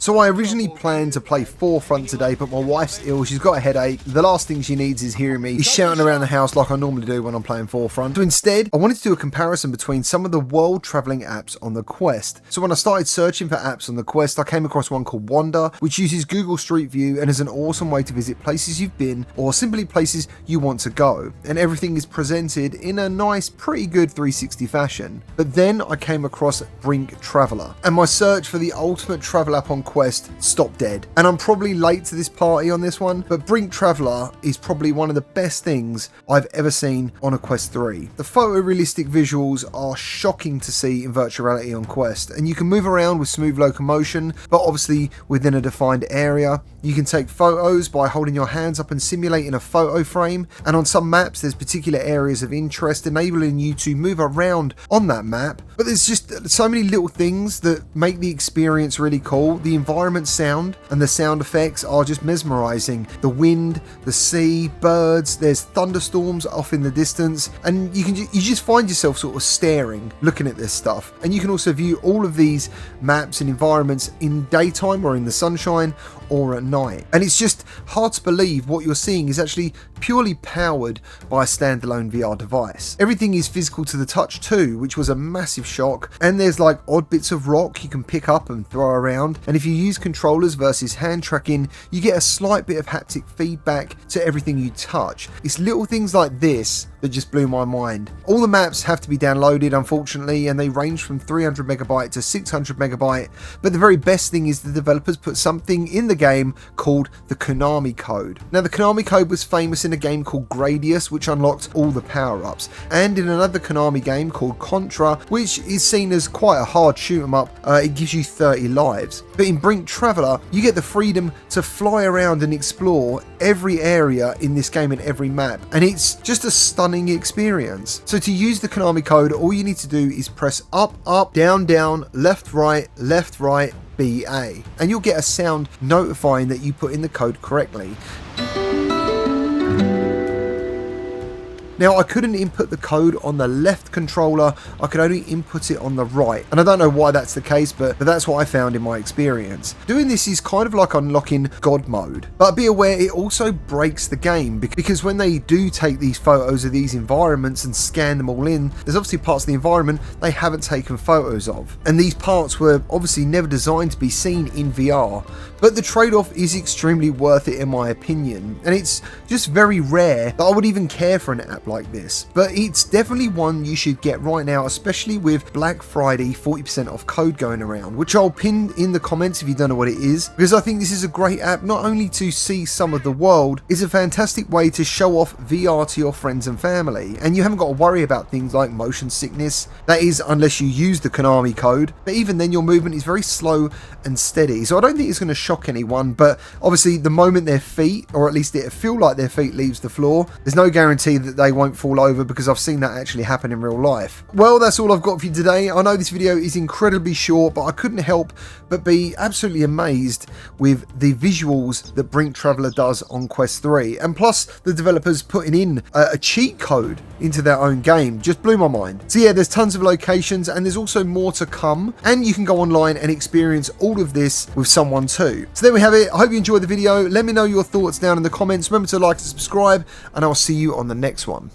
So I originally planned to play Forefront today, but my wife's ill, she's got a headache. The last thing she needs is hearing me shouting around the house like I normally do when I'm playing Forefront. So instead, I wanted to do a comparison between some of the world traveling apps on the Quest. So when I started searching for apps on the Quest, I came across one called Wander, which uses Google Street View and is an awesome way to visit places you've been or simply places you want to go. And everything is presented in a nice, pretty good 360 fashion. But then I came across Brink Traveler, and my search for the ultimate travel app on Quest stopped dead. And I'm probably late to this party on this one, but Brink Traveler is probably one of the best things I've ever seen on a Quest 3. The photorealistic visuals are shocking to see in virtual reality on Quest, and you can move around with smooth locomotion, but obviously within a defined area. You can take photos by holding your hands up and simulating a photo frame, and on some maps there's particular areas of interest enabling you to move around on that map. But there's just so many little things that make the experience really cool. The environment sound and the sound effects are just mesmerizing. The wind, the sea, birds, there's thunderstorms off in the distance, and you just find yourself sort of staring, looking at this stuff. And you can also view all of these maps and environments in daytime or in the sunshine or at night. And it's just hard to believe what you're seeing is actually purely powered by a standalone VR device. Everything is physical to the touch too, which was a massive shock. And there's like odd bits of rock you can pick up and throw around. And if you use controllers versus hand tracking, you get a slight bit of haptic feedback to everything you touch. It's little things like this that just blew my mind. All the maps have to be downloaded, unfortunately, and they range from 300 megabyte to 600 megabyte. But the very best thing is the developers put something in the game called the Konami code. Now, the Konami code was famous in a game called Gradius, which unlocked all the power-ups, and in another Konami game called Contra, which is seen as quite a hard shoot 'em up. It gives you 30 lives. But in Brink Traveler, you get the freedom to fly around and explore every area in this game and every map, and it's just a stunning experience. So to use the Konami code, all you need to do is press up, up, down, down, left, right, BA, and you'll get a sound notifying that you put in the code correctly. Now, I couldn't input the code on the left controller, I could only input it on the right. And I don't know why that's the case, but that's what I found in my experience. Doing this is kind of like unlocking God mode. But be aware, it also breaks the game, because when they do take these photos of these environments and scan them all in, there's obviously parts of the environment they haven't taken photos of. And these parts were obviously never designed to be seen in VR. But the trade-off is extremely worth it in my opinion. And it's just very rare that I would even care for an app like this, but it's definitely one you should get right now, especially with Black Friday 40% off code going around, which I'll pin in the comments if you don't know what it is, because I think this is a great app not only to see some of the world, it's a fantastic way to show off VR to your friends and family, and you haven't got to worry about things like motion sickness, that is unless you use the Konami code, but even then your movement is very slow and steady, so I don't think it's going to shock anyone. But obviously the moment their feet, or at least it feel like their feet leaves the floor, there's no guarantee that they won't fall over, because I've seen that actually happen in real life. Well, that's all I've got for you today. I know this video is incredibly short, but I couldn't help but be absolutely amazed with the visuals that Brink Traveler does on Quest 3, and plus the developers putting in a cheat code into their own game just blew my mind. So yeah, there's tons of locations, and there's also more to come, and you can go online and experience all of this with someone too. So there we have it. I hope you enjoyed the video. Let me know your thoughts down in the comments. Remember to like and subscribe, and I'll see you on the next one.